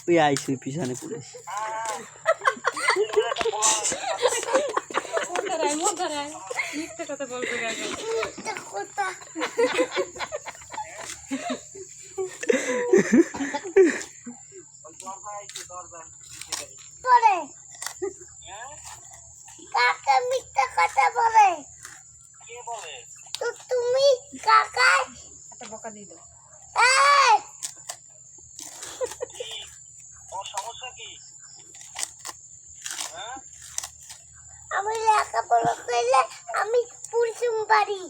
ওই আইসি পিছনে পুলিশ মিথ্যে কথা বলবে কাকা মিথ্যা কথা বলে তো তুমি কাকা একটা বকা দিয়ে দাও। আমি লেখাপড়া করলে আমি পুলিশ বাড়ি